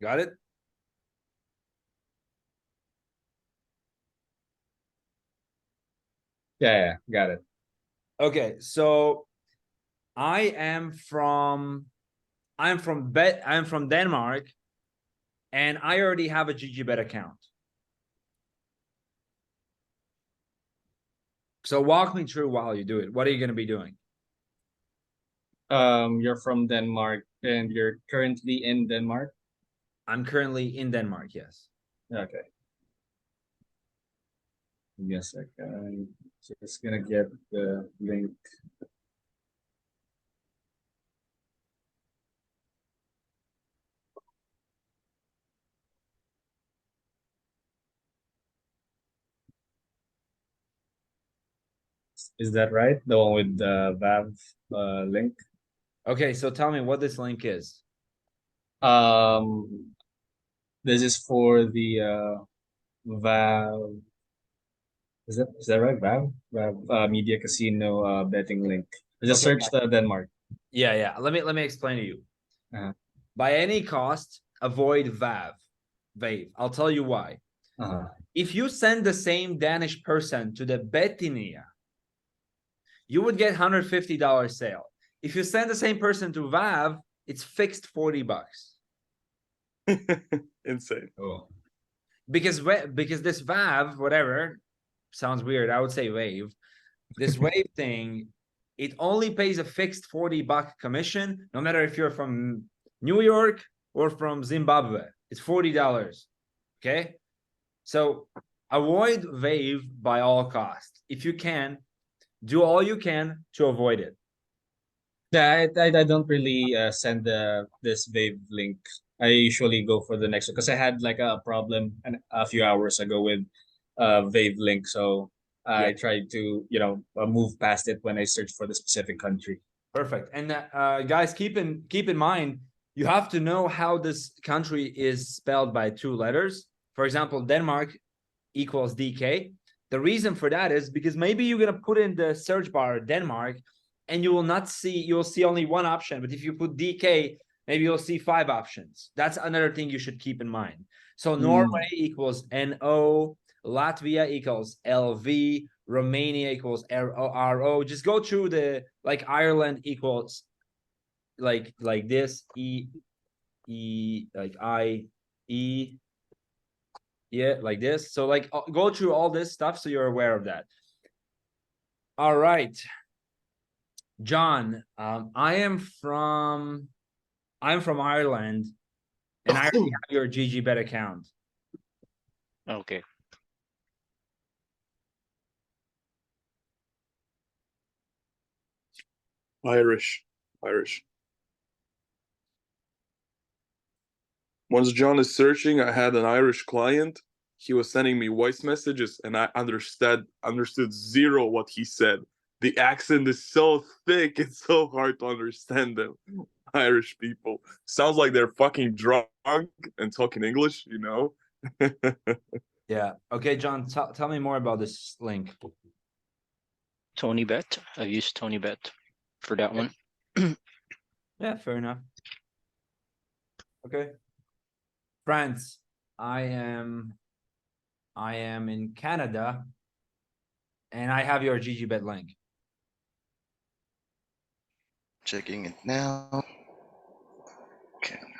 Got it? Yeah, got it. Okay, so I am from Denmark, and I already have a GGBet account. So walk me through while you do it. What are you going to be doing? You're from Denmark and you're currently in Denmark. I'm currently in Denmark, yes. Okay. Give me a sec. I'm just gonna get the link. Is that right? The one with the Valve link? Okay, so tell me what this link is. Um, this is for the Valve. Is that right? Valve Media Casino betting link. I just Okay. searched Denmark. Yeah, yeah. Let me explain to you. Uh-huh. By any cost, avoid Vave. I'll tell you why. Uh-huh. If you send the same Danish person to the Bettinia, you would get $150 sale. If you send the same person to Vav, it's fixed $40. Insane. Oh. Because this Vav, whatever, sounds weird. I would say Wave. This Wave thing, it only pays a fixed $40 commission, no matter if you're from New York or from Zimbabwe. It's $40. Okay. So avoid Wave by all costs. If you can, do all you can to avoid it. Yeah, I don't really send this Wave link. I usually go for the next one because I had like a problem a few hours ago with Wave link, so Yeah, I tried to move past it when I search for the specific country. perfect. And guys, keep in mind, you have to know how this country is spelled by two letters. For example, Denmark equals DK. The reason for that is because maybe you're gonna put in the search bar Denmark, and you'll see only one option. But if you put DK, maybe you'll see 5 options. That's another thing you should keep in mind. So Norway equals NO, Latvia equals LV, Romania equals RO. Just go through the, like, Ireland equals like this, like IE, yeah, like this. So like go through all this stuff so you're aware of that. All right, John, I'm from Ireland, and I already have your GGBet account. Okay. Irish. Once John is searching, I had an Irish client. He was sending me voice messages, and I understood zero what he said. The accent is so thick; it's so hard to understand them. Irish people sounds like they're fucking drunk and talking English. Yeah. Okay, John, tell me more about this link. TonyBet. I've used TonyBet for that one. Yeah, fair enough. Okay. France, I am in Canada, and I have your GGBet link. Checking it now. Canada.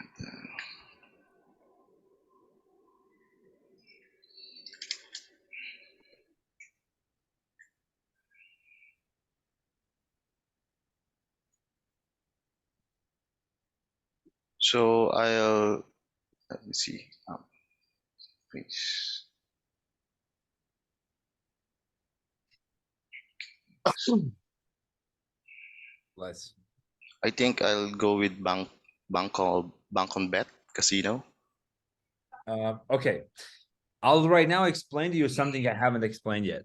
So I'll let me see. Please. Less. I think I'll go with Bank on Bet Casino. Okay. I'll right now explain to you something I haven't explained yet.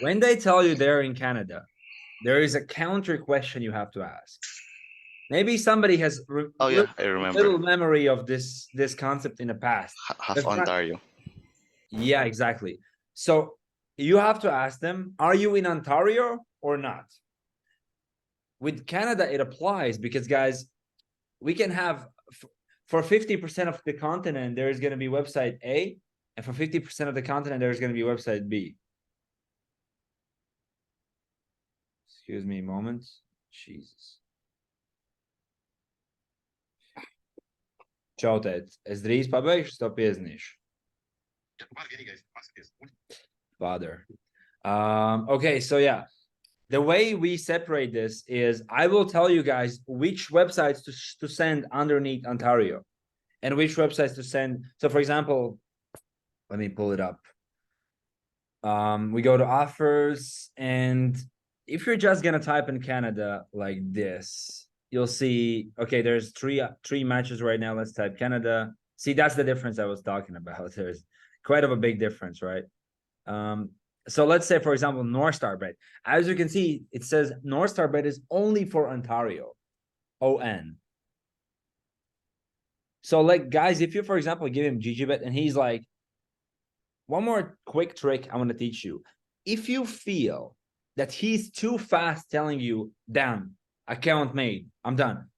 when they tell you they're in Canada, there is a counter question you have to ask. Maybe somebody has Oh yeah, I remember. little memory of this concept in the past. Half That's not- Ontario. Yeah, exactly. So you have to ask them, are you in Ontario or not? With Canada, it applies because, guys, we can have for 50% of the continent, there is going to be website A, and for 50% of the continent, there is going to be website B. Excuse me a moment. Jesus. Čau, tēt. Es drīz pabeigšu, to piezīmēšu. Father. Okay, so yeah. The way we separate this is I will tell you guys which websites to send underneath Ontario and which websites to send. So for example, let me pull it up. We go to offers, and if you're just gonna type in Canada like this, you'll see, okay, there's three matches right now. Let's type Canada. See, that's the difference I was talking about. There's quite of a big difference, right? So let's say, for example, North Star Bet. As you can see, it says North Star Bet is only for Ontario, ON. So like, guys, if you, for example, give him GGBet and he's like, one more quick trick I want to teach you. If you feel that he's too fast telling you, damn, account made, I'm done.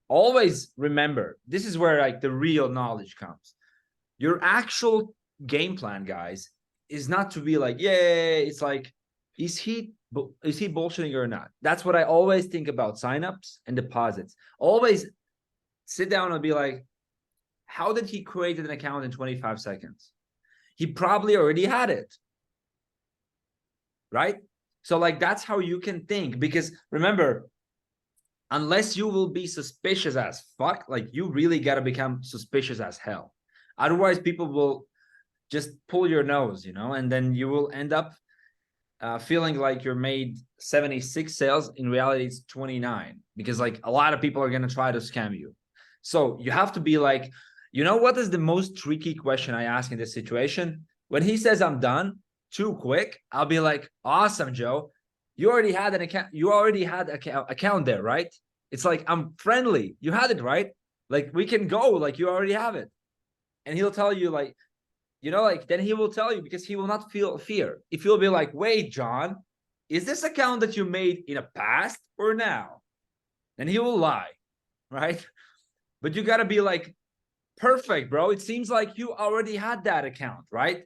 Always remember, this is where like the real knowledge comes. Your actual game plan, guys, is not to be like, yay, it's like, is he bullshitting or not? That's what I always think about signups and deposits. Always sit down and be like, how did he create an account in 25 seconds? He probably already had it, right? So like, that's how you can think, because remember, unless you will be suspicious as fuck, like you really got to become suspicious as hell. Otherwise, people will just pull your nose, you know, and then you will end up feeling like you're made 76 sales. In reality, it's 29, because like a lot of people are going to try to scam you. So you have to be like, you know, what is the most tricky question I ask in this situation? When he says I'm done too quick, I'll be like, awesome, Joe. You already had an account. You already had an account there, right? It's like, I'm friendly. You had it, right? Like, we can go, like you already have it. And he'll tell you like, you know, like, then he will tell you, because he will not feel fear. If you'll be like, wait, John, is this account that you made in the past or now? Then he will lie, right? But you got to be like, perfect, bro. It seems like you already had that account, right?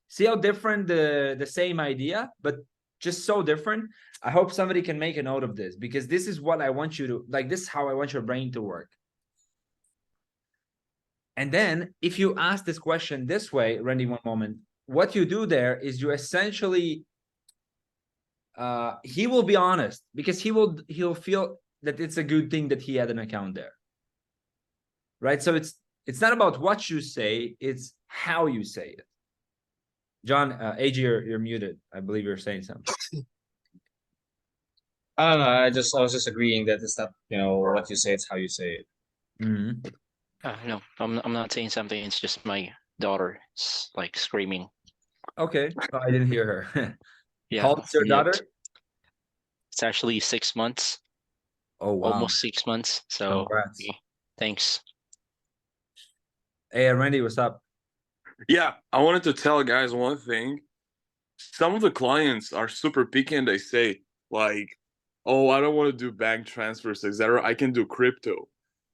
See how different the same idea, but just so different. I hope somebody can make a note of this, because this is what I want you to, like, this is how I want your brain to work. And then if you ask this question this way, Randy, one moment, what you do there is you essentially, he will be honest, because he'll feel that it's a good thing that he had an account there. Right? So it's not about what you say, it's how you say it. John, AG, you're muted. I believe you're saying something. I don't know. I was just agreeing that it's not, you know, what you say, it's how you say it. Mm-hmm. No, I'm not saying something. It's just my daughter. It's like screaming. Okay, oh, I didn't hear her. Yeah. How old's your daughter? It's actually 6 months. Oh, wow. Almost 6 months. So Congrats. yeah, thanks. Hey, Randy, what's up? Yeah, I wanted to tell guys one thing. Some of the clients are super picky and they say like, oh, I don't want to do bank transfers, etc. I can do crypto.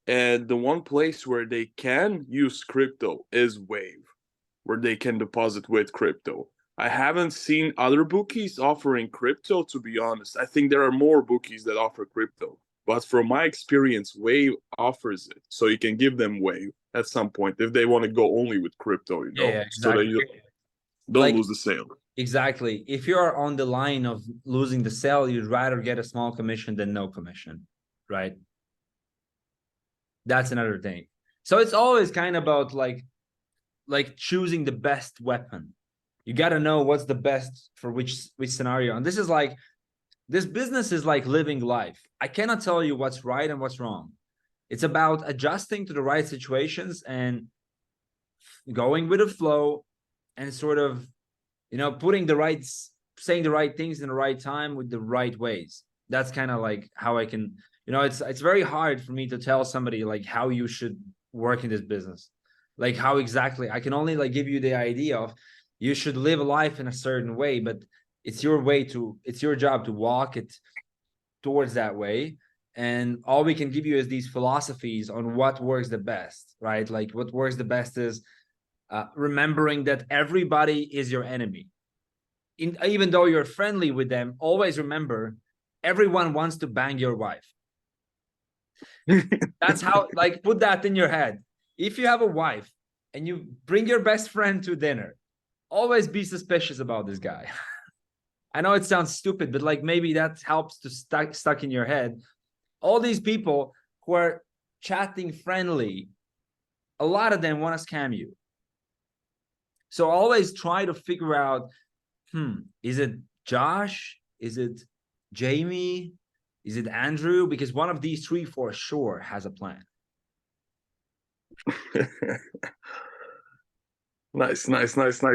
And the one place where they can use crypto is Wave, where they can deposit with crypto. I haven't seen other bookies offering crypto, to be honest. I think there are more bookies that offer crypto. But from my experience, Wave offers it. So you can give them Wave at some point if they want to go only with crypto, you know, Yeah, exactly. so that you don't Like- lose the sale. Exactly. If you are on the line of losing the sale, you'd rather get a small commission than no commission, right? That's another thing. So it's always kind of about like choosing the best weapon. You got to know what's the best for which scenario. And this is like, this business is like living life. I cannot tell you what's right and what's wrong. It's about adjusting to the right situations and going with the flow and sort of, putting the right, saying the right things in the right time with the right ways. That's kind of like how I can, it's very hard for me to tell somebody like how you should work in this business. Like how exactly, I can only like give you the idea of you should live a life in a certain way, but it's your job to walk it towards that way. And all we can give you is these philosophies on what works the best, right? Like what works the best is remembering that everybody is your enemy. Even though you're friendly with them, always remember everyone wants to bang your wife. That's how, like, put that in your head. If you have a wife and you bring your best friend to dinner, always be suspicious about this guy. I know it sounds stupid, but like maybe that helps to stuck in your head. All these people who are chatting friendly, a lot of them want to scam you. So always try to figure out, is it Josh? Is it Jamie? Is it Andrew? Because one of these three for sure has a plan. Nice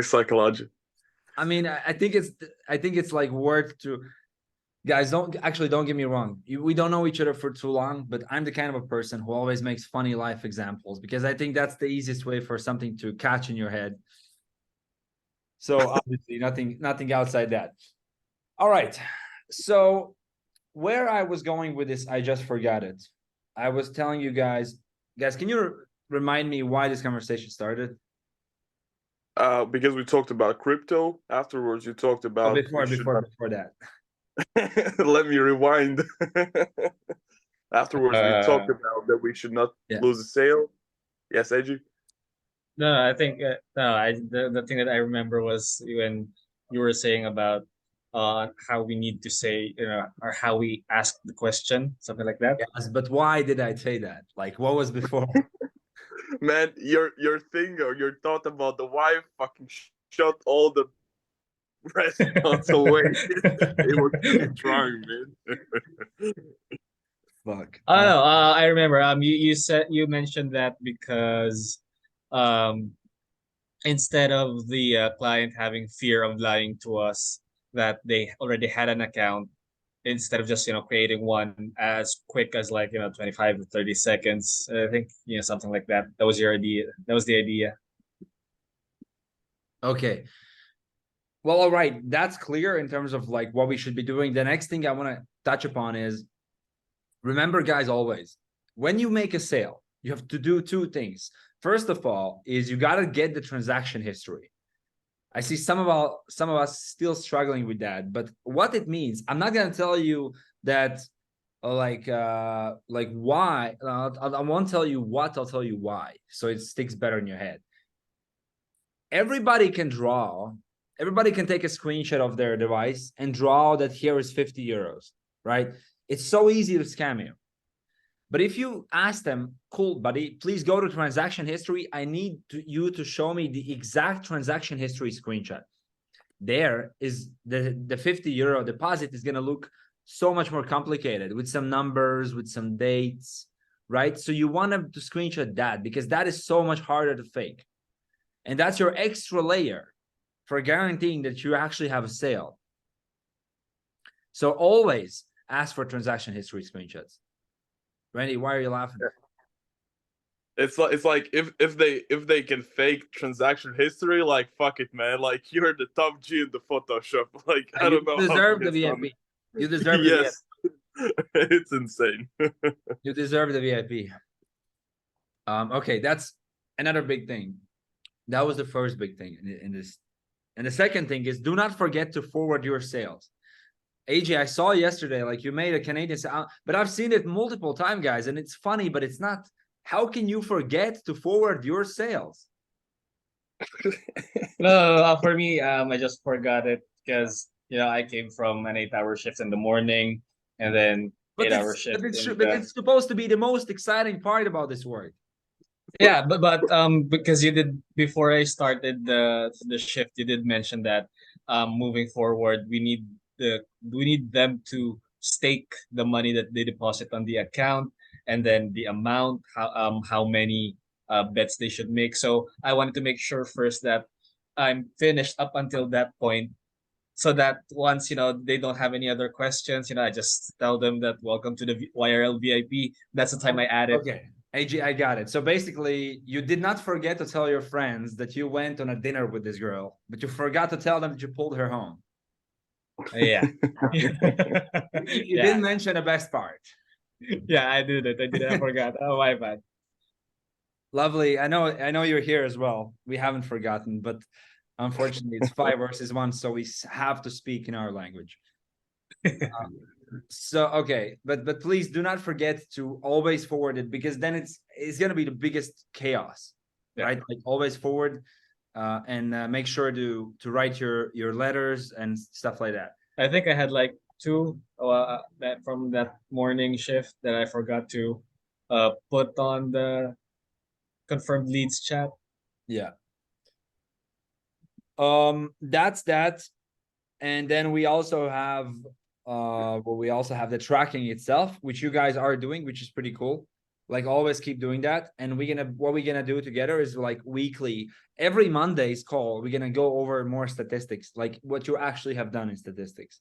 psychology. I mean, I think it's like worth to, guys, don't get me wrong. We don't know each other for too long, but I'm the kind of a person who always makes funny life examples because I think that's the easiest way for something to catch in your head. So obviously nothing outside that. All right. So where I was going with this, I just forgot it. I was telling you guys, can you remind me why this conversation started? Because we talked about crypto. Afterwards, you talked about before that. Let me rewind. Afterwards, we talked about that we should not lose a sale. Yes, AJ? No, I think the thing that I remember was when you were saying about how we need to say, or how we ask the question, something like that. Yes, but why did I say that? Like, what was before? Man, your thing or your thought about the wife fucking shut all the restaurants away. It was too strong, man. Fuck. I don't know. I remember. You mentioned that because, instead of the client having fear of lying to us, that they already had an account, instead of just creating one as quick as 25 to 30 seconds. I think something like that. That was your idea. That was the idea. Okay. Well, all right. That's clear in terms of like what we should be doing. The next thing I want to touch upon is, remember, guys, always, when you make a sale, you have to do two things. First of all, is you got to get the transaction history. I see some of us still struggling with that, but what it means, I'm not going to tell you that like why. I won't tell you what, I'll tell you why, so it sticks better in your head. Everybody can take a screenshot of their device and draw that here is 50 euros, right? It's so easy to scam you. But if you ask them, cool, buddy, please go to transaction history. I need you to show me the exact transaction history screenshot. There is the 50 euro deposit is going to look so much more complicated with some numbers, with some dates, right? So you want them to screenshot that because that is so much harder to fake. And that's your extra layer for guaranteeing that you actually have a sale. So always ask for transaction history screenshots. Randy, why are you laughing? It's like if they can fake transaction history, like fuck it, man. Like you're the top G in the Photoshop. Like I don't know. You deserve the VIP. You deserve the yes. It's insane. You deserve the VIP. Okay, that's another big thing. That was the first big thing in this. And the second thing is, do not forget to forward your sales. AJ, I saw yesterday, like you made a Canadian sound, but I've seen it multiple times, guys, and it's funny, but it's not. How can you forget to forward your sales? No, for me, I just forgot it because I came from an 8-hour shift in the morning and then 8-hour shift. But it's supposed to be the most exciting part about this work. Yeah, but because you did, before I started the shift, you did mention that moving forward we need them to stake the money that they deposit on the account, and then the amount, how many bets they should make. So I wanted to make sure first that I'm finished up until that point. So that once, they don't have any other questions, I just tell them that welcome to the YRL VIP. That's the time I add it. Okay, AG, I got it. So basically, you did not forget to tell your friends that you went on a dinner with this girl, but you forgot to tell them that you pulled her home. Yeah. You Yeah. didn't mention the best part. Yeah, I did it. I forgot. Oh, my bad. Lovely. I know you're here as well. We haven't forgotten, but unfortunately, it's 5 versus 1, so we have to speak in our language. So okay, but please do not forget to always forward it, because then it's gonna be the biggest chaos, Yeah. right? Like always forward, and make sure to write your letters and stuff like that. I think I had like 2 that from that morning shift that I forgot to put on the confirmed leads chat. Yeah. That's that. And then we also have the tracking itself, which you guys are doing, which is pretty cool. Like always keep doing that. And what we're gonna do together is like weekly, every Monday's call, we're gonna go over more statistics, like what you actually have done in statistics.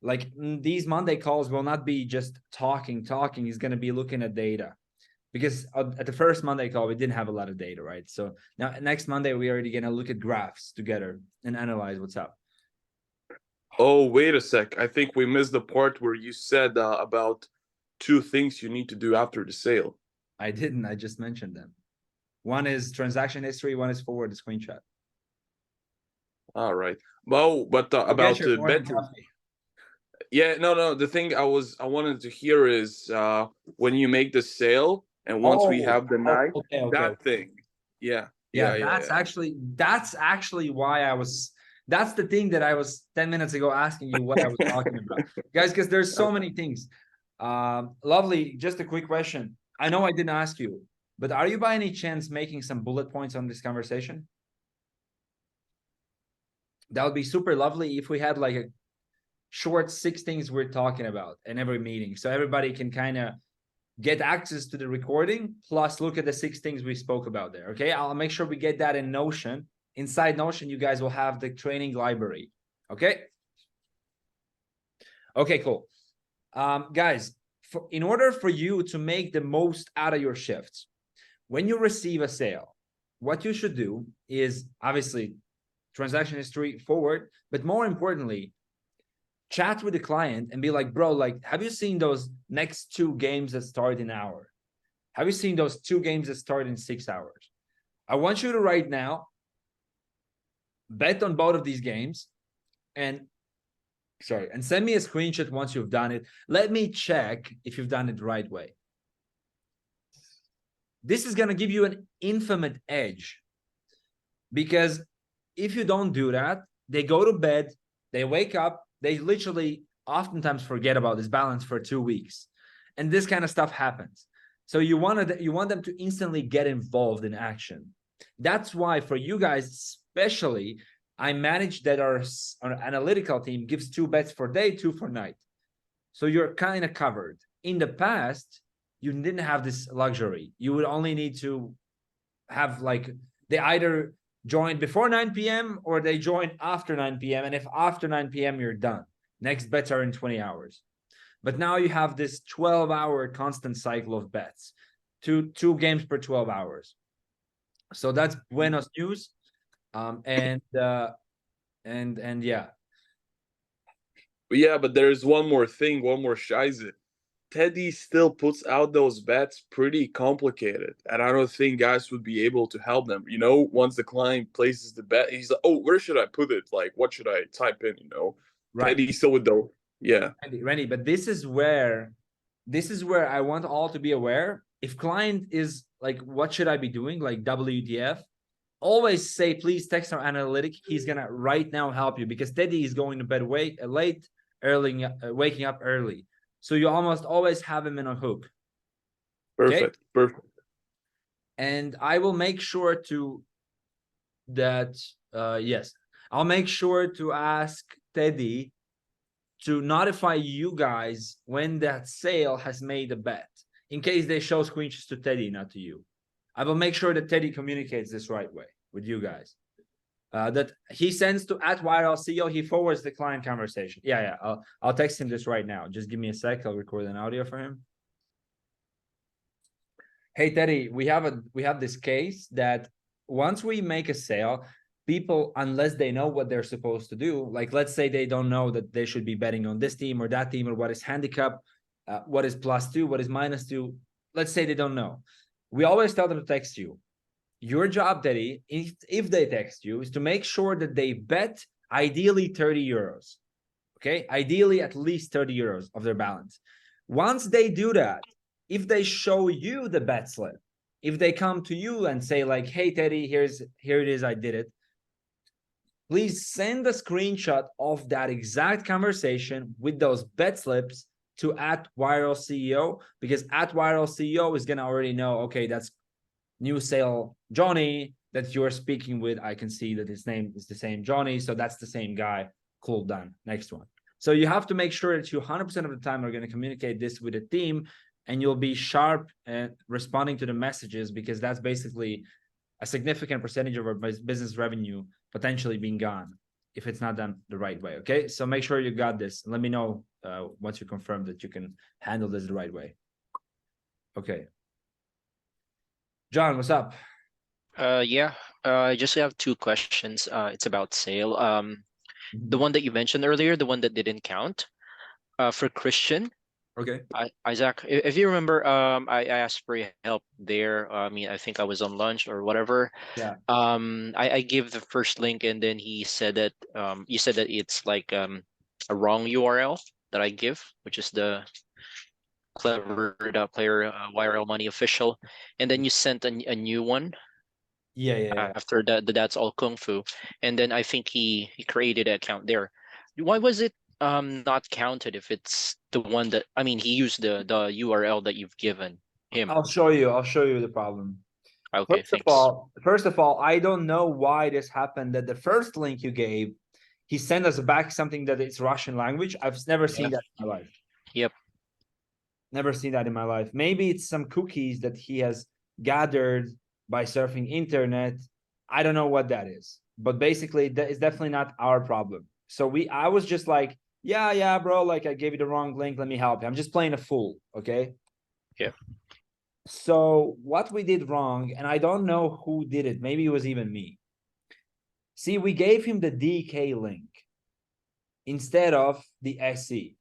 Like these Monday calls will not be just talking, it's gonna be looking at data. Because at the first Monday call, we didn't have a lot of data, right? So now next Monday, we're already gonna look at graphs together and analyze what's up. Oh, wait a sec. I think we missed the part where you said about 2 things you need to do after the sale. I didn't, I just mentioned them. One is transaction history, one is forward the screenshot. All right. Well, but about Get your the morning bet. coffee. Yeah, no. The thing I wanted to hear is when you make the sale and once we have the night, okay. that thing. Yeah. That's actually why that's the thing that I was 10 minutes ago asking you what I was talking about. Guys, because there's so many things. Lovely, just a quick question. I know I didn't ask you, but are you by any chance making some bullet points on this conversation? That would be super lovely if we had like a short 6 things we're talking about in every meeting, so everybody can kind of get access to the recording, plus look at the 6 things we spoke about there. Okay, I'll make sure we get that in Notion. Inside Notion, you guys will have the training library. Okay, cool. Guys, in order for you to make the most out of your shifts, when you receive a sale, what you should do is obviously transaction history forward, but more importantly, chat with the client and be like, bro, like, have you seen those next 2 games that start in an hour? Have you seen those 2 games that start in 6 hours? I want you to right now bet on both of these games and send me a screenshot once you've done it. Let me check if you've done it the right way. This is going to give you an infinite edge, because if you don't do that, they go to bed, they wake up, they literally oftentimes forget about this balance for 2 weeks. And this kind of stuff happens. So you want them to instantly get involved in action. That's why for you guys, especially, I manage that our analytical team gives 2 bets for day, 2 for night. So you're kind of covered. In the past, you didn't have this luxury. You would only need to have like, they either join before 9 p.m. or they join after 9 p.m. And if after 9 p.m. you're done, next bets are in 20 hours. But now you have this 12-hour constant cycle of bets, two games per 12 hours. So that's buenos news. And yeah. Yeah, but there's one more thing, one more Scheisse. Teddy still puts out those bets pretty complicated, and I don't think guys would be able to help them. Once the client places the bet, he's like, "Oh, where should I put it? Like, what should I type in?" Right. Teddy still with the Randy, but this is where I want all to be aware. If client is like, "What should I be doing?" Like WTF, always say, "Please text our analytic. He's gonna right now help you," because Teddy is going to bed late, early, waking up early. So you almost always have him in a hook. Perfect. And I will make sure I'll make sure to ask Teddy to notify you guys when that sale has made a bet, in case they show screenshots to Teddy, not to you. I will make sure that Teddy communicates this right way with you guys. that he sends to @YRLCO, he forwards the client conversation. Yeah, I'll text him this right now. Just give me a sec. I'll record an audio for him. Hey Teddy, we have this case that once we make a sale, people, unless they know what they're supposed to do, like let's say they don't know that they should be betting on this team or that team, or what is handicap, what is +2, what is -2. Let's say they don't know. We always tell them to text you. Your job, Teddy, if they text you, is to make sure that they bet ideally 30 euros. Okay, ideally at least 30 euros of their balance. Once they do that, if they show you the bet slip, if they come to you and say like, hey Teddy, here it is, I did it, please send a screenshot of that exact conversation with those bet slips to @YRLCEO, because @YRLCEO is gonna already know, okay, that's new sale Johnny that you're speaking with. I can see that his name is the same Johnny, so that's the same guy. Cool, done. Next one. So you have to make sure that you 100% of the time are going to communicate this with a team, and you'll be sharp and responding to the messages, because that's basically a significant percentage of our business revenue potentially being gone if it's not done the right way. Okay, so make sure you got this. Let me know once you confirm that you can handle this the right way. Okay, John, what's up? Yeah, I just have two questions. It's about sale. The one that you mentioned earlier, the one that didn't count, for Christian. Okay. Isaac, if you remember, I asked for your help there. I mean, I think I was on lunch or whatever. Yeah. I gave the first link, and then he said that you said that it's like a wrong URL that I give, which is the Clever Player YRL Money official, and then you sent a new one. Yeah. After that's all Kung Fu, and then I think he created an account there. Why was it not counted if it's the one that, I mean, he used the URL that you've given him? I'll show you the problem. Okay, thanks. First of all, I don't know why this happened, that the first link you gave, he sent us back something that is Russian language. I've never seen that in my life. Yep. Never seen that in my life. Maybe it's some cookies that he has gathered by surfing internet. I don't know what that is, but basically that is definitely not our problem. So I was just like, yeah, bro, like I gave you the wrong link. Let me help you. I'm just playing a fool. Okay. Yeah. So what we did wrong, and I don't know who did it. Maybe it was even me. See, we gave him the DK link instead of the SE.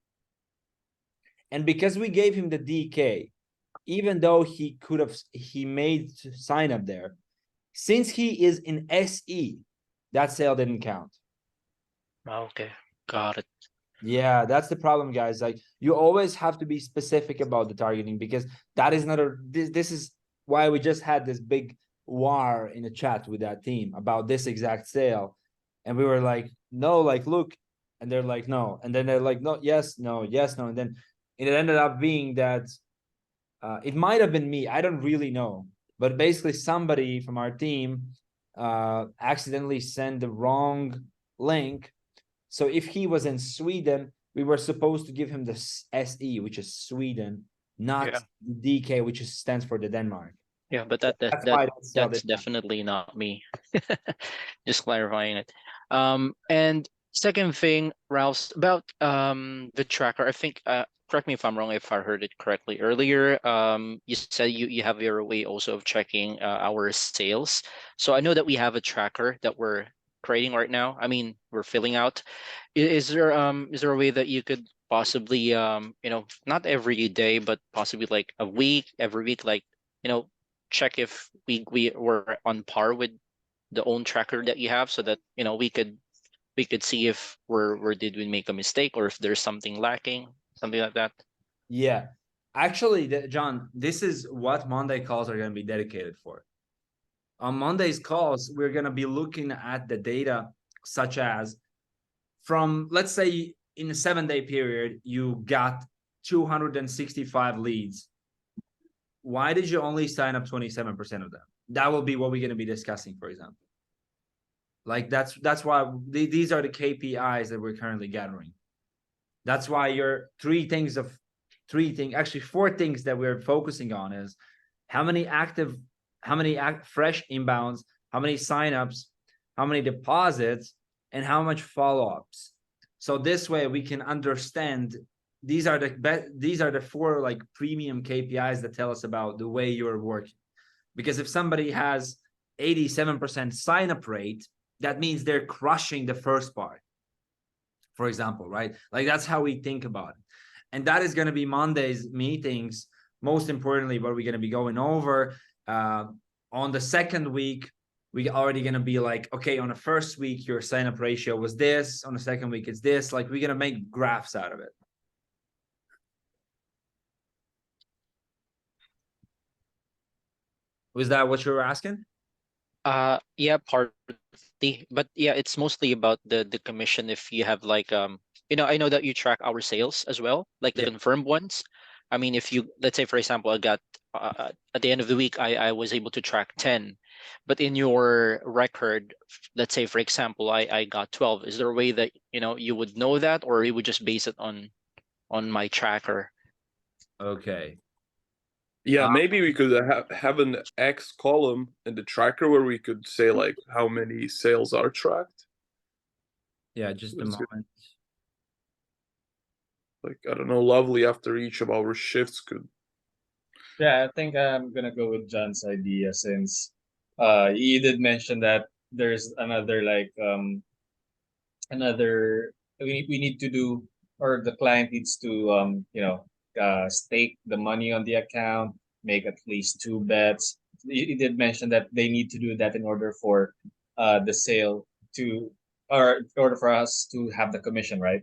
And because we gave him the DK, even though he made sign up there, since he is in SE, that sale didn't count. Okay, got it. Yeah, that's the problem, guys. Like, you always have to be specific about the targeting, because that is not this is why we just had this big war in the chat with that team about this exact sale. And we were like, no, like, look, and they're like, no. And then they're like, no, yes, no, yes, no. And then it ended up being that it might have been me. I don't really know. But basically somebody from our team accidentally sent the wrong link. So if he was in Sweden, we were supposed to give him the SE, which is Sweden, not DK, which stands for the Denmark. Yeah, but that's definitely not me. Just clarifying it. And second thing, Ralph, about the tracker. I think correct me if I'm wrong, if I heard it correctly earlier. You said you have your way also of checking our sales. So I know that we have a tracker that we're creating right now. I mean, we're filling out. Is there a way that you could possibly not every day, but possibly like every week, like, check if we were on par with the own tracker that you have, so that we could see if where did we make a mistake, or if there's something lacking, something like that. Yeah, actually, John, this is what Monday calls are going to be dedicated for. On Monday's calls, we're going to be looking at the data, such as from, let's say, in a 7-day period, you got 265 leads. Why did you only sign up 27% of them? That will be what we're going to be discussing, for example. Like, that's why these are the KPIs that we're currently gathering. That's why your four things that we're focusing on is how many fresh inbounds, how many signups, how many deposits, and how much follow-ups. So this way we can understand these are the 4 like premium KPIs that tell us about the way you're working. Because if somebody has 87% sign-up rate, that means they're crushing the first part, for example, right? Like that's how we think about it. And that is going to be Monday's meetings. Most importantly, what we're going to be going over on the second week, we already going to be like, okay, on the first week, your sign-up ratio was this. On the second week, it's this. Like we're going to make graphs out of it. Was that what you were asking? Yeah, partly, but yeah, it's mostly about the commission. If you have like you know, I know that you track our sales as well, like the Yeah. confirmed ones. I mean, if you, let's say for example, I got at the end of the week, I was able to track 10, but in your record, let's say for example, I got 12. Is there a way that, you know, you would know that, or you would just base it on my tracker? Okay. Yeah, maybe we could have an X column in the tracker where we could say like how many sales are tracked. Yeah, just a That's good. moment. Like, I don't know, Lovely after each of our shifts could. Yeah, I think I'm gonna go with John's idea, since you did mention that there's another like another we need to do, or the client needs to stake the money on the account, make at least 2 bets. You did mention that they need to do that in order for the sale to, or in order for us to have the commission, right?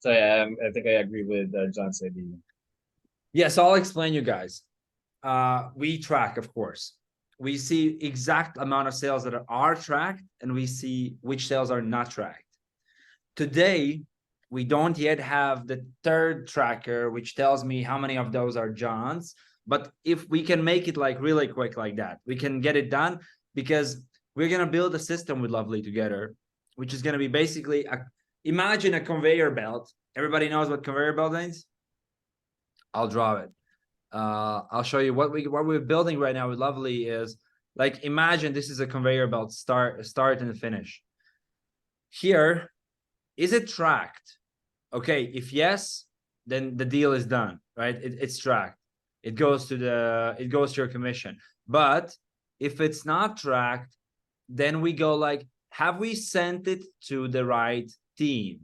So yeah, I think I agree with John's idea. Yeah, so I'll explain you guys. We track, of course. We see exact amount of sales that are tracked, and we see which sales are not tracked. Today, we don't yet have the third tracker, which tells me how many of those are John's. But if we can make it like really quick like that, we can get it done, because we're going to build a system with Lovely together, which is going to be basically imagine a conveyor belt. Everybody knows what conveyor belt means? I'll draw it. I'll show you what we're building right now with Lovely is like, imagine this is a conveyor belt, start and finish. Here, is it tracked? Okay, if yes, then the deal is done, right? It's tracked. It goes to your commission. But if it's not tracked, then we go like, have we sent it to the right team?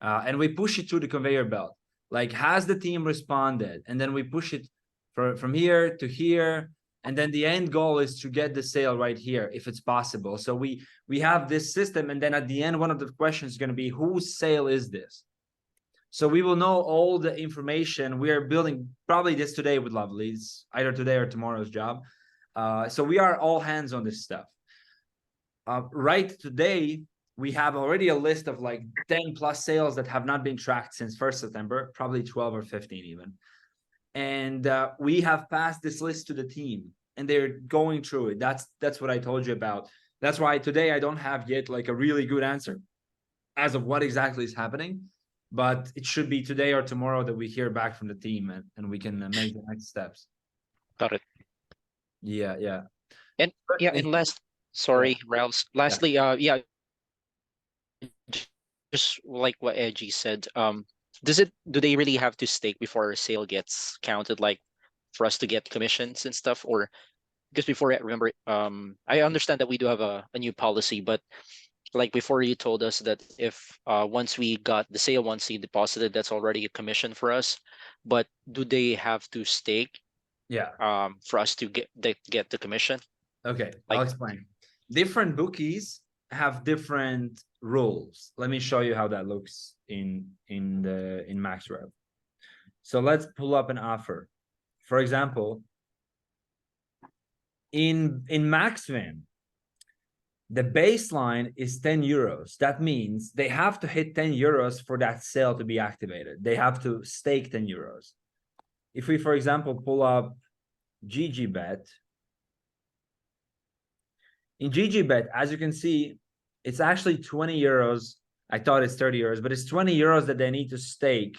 And we push it through the conveyor belt. Like, has the team responded? And then we push it from here to here. And then the end goal is to get the sale right here, if it's possible. So we have this system. And then at the end, one of the questions is going to be, whose sale is this? So we will know all the information. We are building probably this today with Lovely. It's either today or tomorrow's job. So we are all hands on this stuff. Right today, we have already a list of like 10 plus sales that have not been tracked since 1st September, probably 12 or 15 even. And we have passed this list to the team, and they're going through it. That's what I told you about. That's why today I don't have yet like a really good answer as of what exactly is happening, but it should be today or tomorrow that we hear back from the team, and we can make the next steps. Got it. Yeah. And yeah, and sorry, Ralph. Lastly, just like what Edgy said, do they really have to stake before a sale gets counted, like for us to get commissions and stuff? Or because before, I remember, I understand that we do have a new policy, but like before, you told us that if once we got the sale, once he deposited, that's already a commission for us. But do they have to stake for us to get the commission? Okay, Like, I'll explain. Different bookies have different rules. Let me show you how that looks in MaxRev. So let's pull up an offer. For example, in MaxVin, the baseline is 10 euros. That means they have to hit 10 euros for that sale to be activated. They have to stake 10 euros. If we, for example, pull up GGBet, in GGBet, as you can see, it's actually 20 euros. I thought it's 30 euros, but it's 20 euros that they need to stake.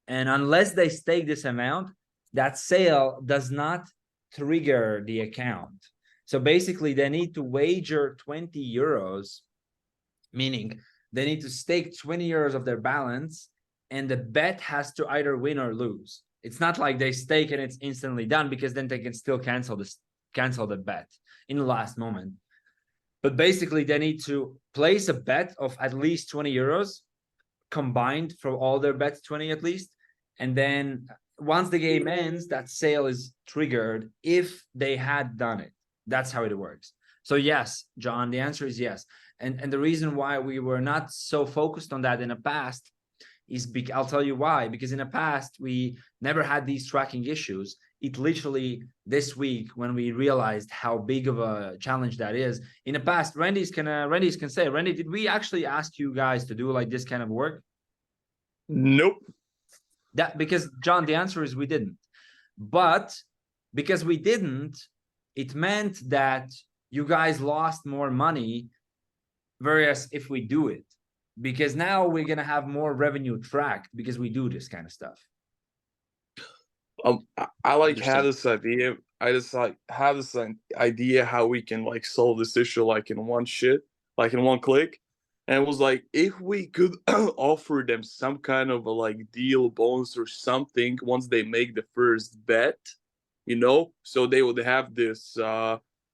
And unless they stake this amount, that sale does not trigger the account. So basically they need to wager 20 euros, meaning they need to stake 20 euros of their balance, and the bet has to either win or lose. It's not like they stake and it's instantly done, because then they can still cancel the bet in the last moment. But basically they need to place a bet of at least 20 euros combined for all their bets, 20 at least. And then once the game ends, that sale is triggered if they had done it. That's how it works. So yes, John, the answer is yes. And the reason why we were not so focused on that in the past is I'll tell you why. Because in the past, we never had these tracking issues. It literally this week, when we realized how big of a challenge that is. In the past, Randy's can say, Randy, did we actually ask you guys to do like this kind of work? Nope. That because John, the answer is we didn't. But because we didn't, it meant that you guys lost more money. Whereas if we do it, because now we're gonna have more revenue tracked because we do this kind of stuff. I like had Understand. this idea. I just like have this idea how we can like solve this issue like in one click. And it was like if we could offer them some kind of a like deal bonus or something once they make the first bet, so they would have this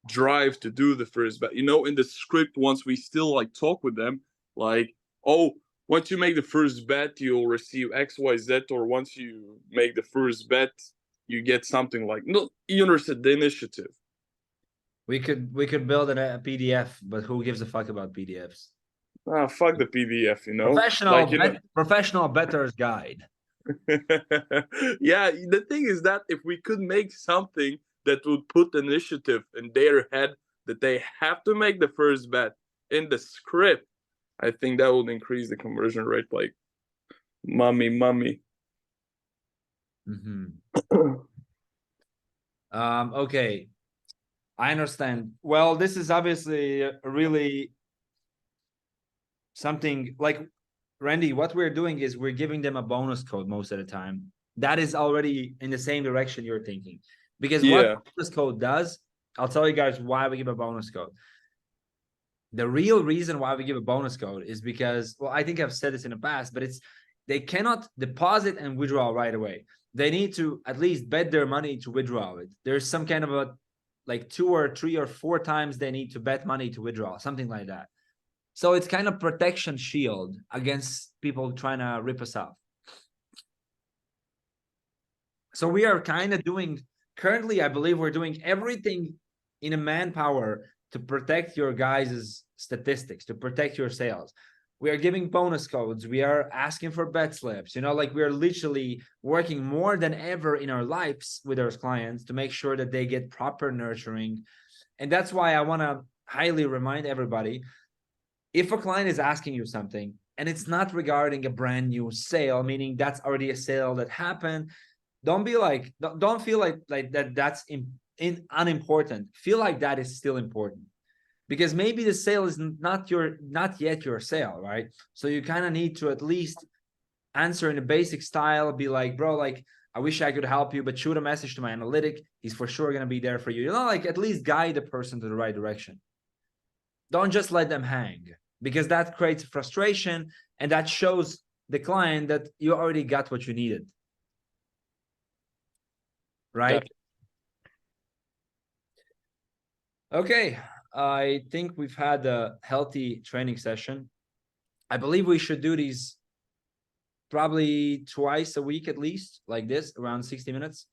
drive to do the first bet. In the script, once we still like talk with them, like, oh, once you make the first bet, you'll receive XYZ, or once you make the first bet, you get something like, no, you understand the initiative. We could build a PDF, but who gives a fuck about PDFs? Fuck the PDF, Professional better's guide. Yeah, the thing is that if we could make something that would put initiative in their head that they have to make the first bet in the script, I think that would increase the conversion rate like mummy. Okay, I understand. Well, this is obviously really something like, Randy, what we're doing is we're giving them a bonus code most of the time. That is already in the same direction you're thinking. Because what bonus code does, I'll tell you guys why we give a bonus code. The real reason why we give a bonus code is because, well, I think I've said this in the past, but they cannot deposit and withdraw right away. They need to at least bet their money to withdraw it. There's some kind of a like 2 or 3 or 4 times they need to bet money to withdraw, something like that. So it's kind of protection shield against people trying to rip us off. So we are kind of currently, I believe we're doing everything in a manpower to protect your guys' statistics, to protect your sales. We are giving bonus codes. We are asking for bet slips. Like we are literally working more than ever in our lives with our clients to make sure that they get proper nurturing. And that's why I want to highly remind everybody, if a client is asking you something and it's not regarding a brand new sale, meaning that's already a sale that happened, don't feel like that's unimportant. Feel like that is still important, because maybe the sale is not yet your sale, right? So you kind of need to at least answer in a basic style, be like, bro, like, I wish I could help you, but shoot a message to my analytic. He's for sure going to be there for you. Like at least guide the person to the right direction. Don't just let them hang, because that creates frustration and that shows the client that you already got what you needed. Right? Okay. I think we've had a healthy training session. I believe we should do these probably twice a week at least, like this, around 60 minutes.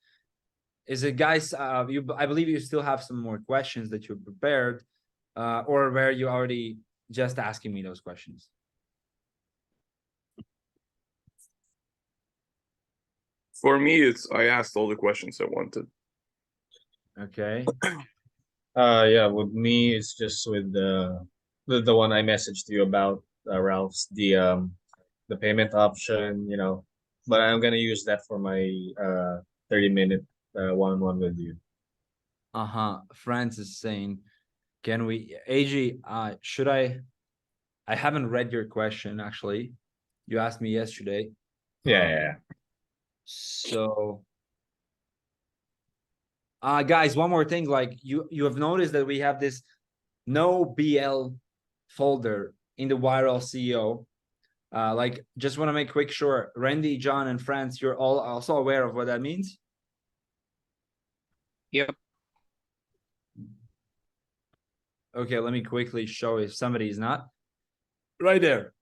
Is it, guys, I believe you still have some more questions that you prepared, or were you already just asking me those questions? For me, I asked all the questions I wanted. Okay. Yeah, with me, it's just with the one I messaged you about, Ralph's, the payment option, but I'm gonna use that for my 30-minute one-on-one with you. Francis saying, can we, AG, should I haven't read your question actually. You asked me yesterday. Yeah. So Guys, one more thing, like you have noticed that we have this no BL folder in the viral CEO. Like, just want to make quick sure, Randy, John, and France, you're all also aware of what that means? Yep. Okay, let me quickly show if somebody is not. Right there.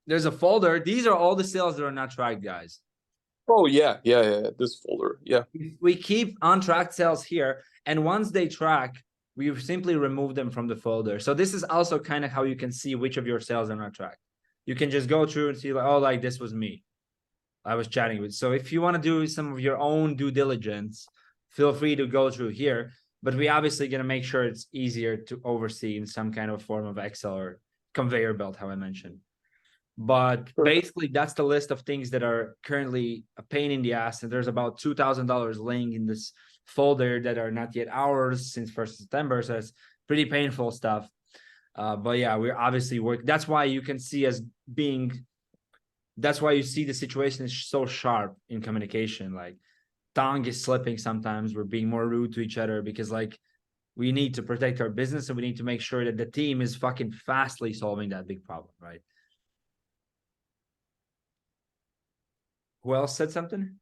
There's a folder. These are all the sales that are not tracked, guys. Oh yeah, this folder. Yeah. We keep untracked sales here, and once they track, we simply remove them from the folder. So this is also kind of how you can see which of your sales are not tracked. You can just go through and see, like, oh, like this was me. I was chatting with. So if you want to do some of your own due diligence, feel free to go through here. But we obviously going to make sure it's easier to oversee in some kind of form of Excel or conveyor belt, how I mentioned. But basically, that's the list of things that are currently a pain in the ass. And there's about $2,000 laying in this folder that are not yet ours since 1st September. So it's pretty painful stuff. But yeah, we're obviously working. That's why you can see us being, that's why you see the situation is so sharp in communication. Like, tongue is slipping sometimes. We're being more rude to each other because, like, we need to protect our business and we need to make sure that the team is fucking fastly solving that big problem, right? Who else said something?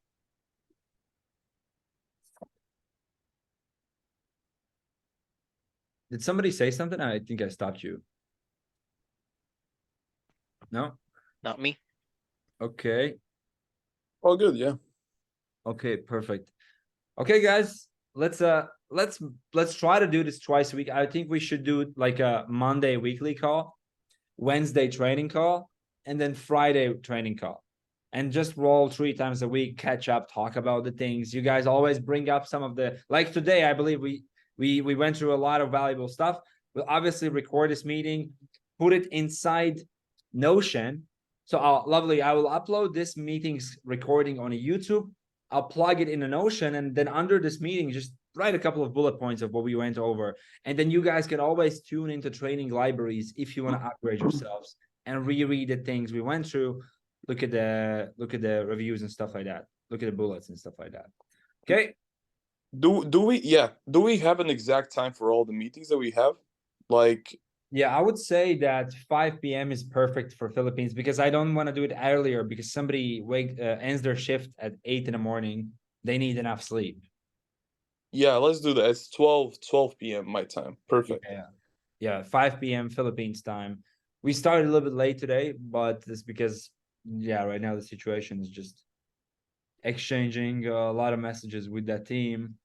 Did somebody say something? I think I stopped you. No? Not me. Okay. Oh, good. Yeah. Okay, perfect. Okay, guys, let's try to do this twice a week. I think we should do like a Monday weekly call, Wednesday training call, and then Friday training call. And just roll 3 times a week, catch up, talk about the things. You guys always bring up some of the, like today, I believe we went through a lot of valuable stuff. We'll obviously record this meeting, put it inside Notion. So lovely, I will upload this meeting's recording on a YouTube. I'll plug it in a Notion, and then under this meeting, just write a couple of bullet points of what we went over. And then you guys can always tune into training libraries if you want to upgrade yourselves and reread the things we went through. Look at the reviews and stuff like that. Look at the bullets and stuff like that. Okay. Do we have an exact time for all the meetings that we have? Like, yeah, I would say that 5 p.m. is perfect for Philippines because I don't want to do it earlier because somebody ends their shift at 8 in the morning. They need enough sleep. yeah, let's do that. It's 12 p.m. my time. Perfect. Yeah, 5 p.m. Philippines time. We started a little bit late today, but it's because, yeah, right now the situation is just exchanging a lot of messages with that team.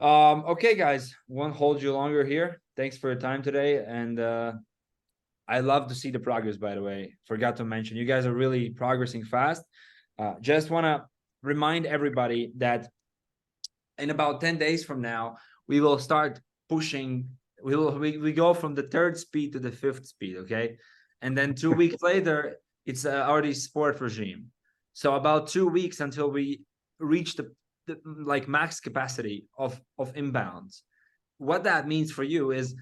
Okay, guys, won't hold you longer here. Thanks for your time today, and I love to see the progress, by the way. Forgot to mention, you guys are really progressing fast. Just want to remind everybody that in about 10 days from now, we will start pushing. We go from the 3rd speed to the 5th speed, okay? And then 2 weeks later, it's already sport regime. So about 2 weeks until we reach the like max capacity of inbounds. What that means for you is,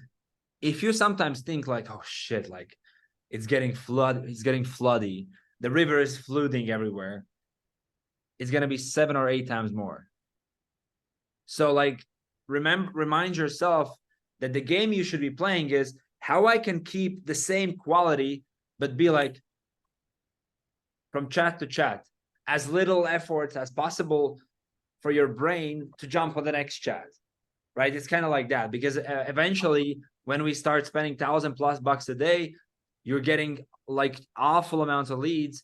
if you sometimes think like, oh shit, like it's getting floody, the river is flooding everywhere, it's going to be 7 or 8 times more. So like, remind yourself that the game you should be playing is how I can keep the same quality, but be like from chat to chat, as little effort as possible for your brain to jump on the next chat, right? It's kind of like that, because eventually when we start spending $1,000+ a day, you're getting like awful amounts of leads.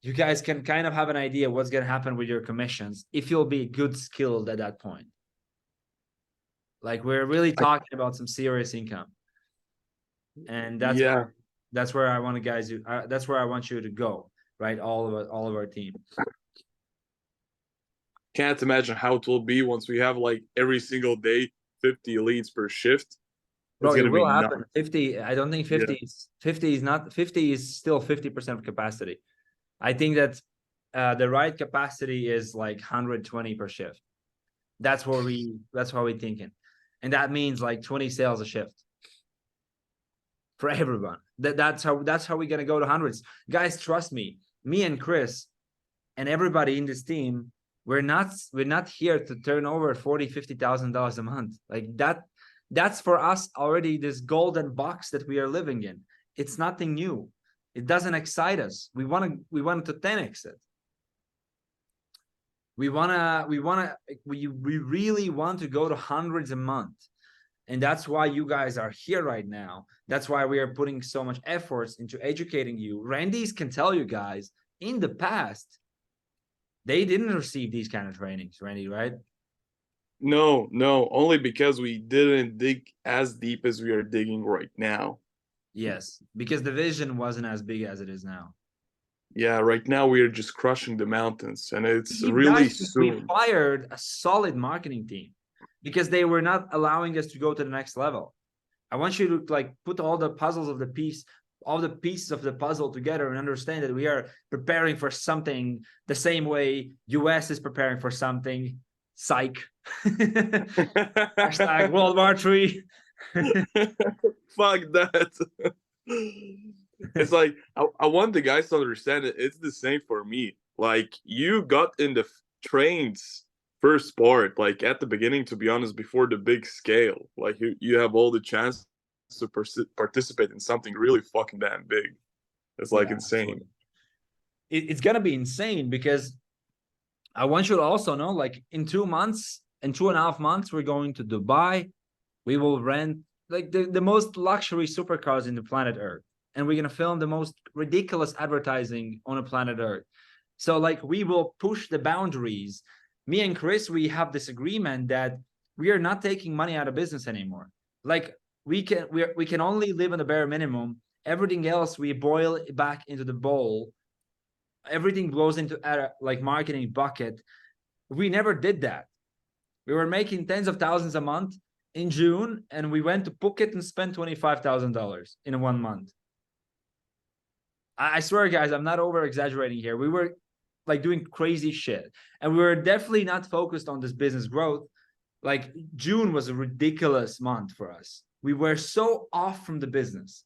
You guys can kind of have an idea what's going to happen with your commissions if you'll be good skilled at that point. Like, we're really talking about some serious income, and that's where I want to guys. That's where I want you to go, right? All of our team. Can't imagine how it will be once we have like every single day 50 leads per shift. Bro, it will happen. 50. I don't think 50 is 50 is not 50 is still 50% of capacity. I think that the right capacity is like 120 per shift. That's what we're thinking. And that means like 20 sales a shift for everyone. That's how we're gonna go to hundreds. Guys, trust me, me and Chris and everybody in this team, we're not here to turn over $40,000-$50,000 a month. Like that's for us already this golden box that we are living in. It's nothing new. It doesn't excite us. We want to 10x it. We really want to go to hundreds a month. And that's why you guys are here right now. That's why we are putting so much efforts into educating you. Randy's can tell you guys, in the past, they didn't receive these kind of trainings, Randy, right? No, only because we didn't dig as deep as we are digging right now. Yes, because the vision wasn't as big as it is now. Yeah, right now we are just crushing the mountains, and it's You really guys, we soon. fired a solid marketing team because they were not allowing us to go to the next level. I want you to like put all the pieces of the puzzle together and understand that we are preparing for something the same way US is preparing for something. Psych. Hashtag World War III. Fuck that. It's like I want the guys to understand it. It's the same for me. Like you got in the trains first part, like at the beginning, to be honest, before the big scale. Like you have all the chance to participate in something really fucking damn big. It's like insane. It's gonna be insane because I want you to also know, like in 2 months, in 2.5 months, we're going to Dubai. We will rent like the most luxury supercars in the planet Earth. And we're going to film the most ridiculous advertising on the planet Earth. So like we will push the boundaries. Me and Chris, we have this agreement that we are not taking money out of business anymore. Like we can only live on the bare minimum. Everything else we boil it back into the bowl. Everything goes into like marketing bucket. We never did that. We were making tens of thousands a month in June, and we went to Phuket and spent $25,000 in 1 month. I swear, guys, I'm not over exaggerating here. We were like doing crazy shit, and we were definitely not focused on this business growth. Like June was a ridiculous month for us. We were so off from the business.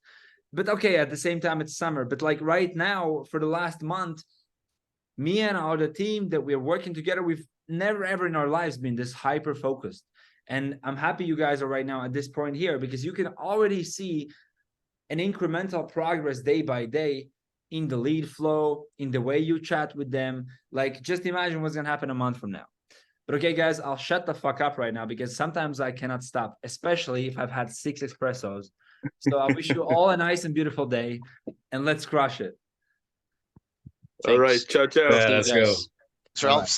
But okay, at the same time, it's summer. But like right now, for the last month, me and our team that we're working together, we've never ever in our lives been this hyper focused. And I'm happy you guys are right now at this point here because you can already see an incremental progress day by day in the lead flow, in the way you chat with them. Like, just imagine what's going to happen a month from now. But okay, guys, I'll shut the fuck up right now because sometimes I cannot stop, especially if I've had 6 espressos. So I wish you all a nice and beautiful day, and let's crush it. All right, ciao, ciao. Yeah, let's go. Thanks, Ralph.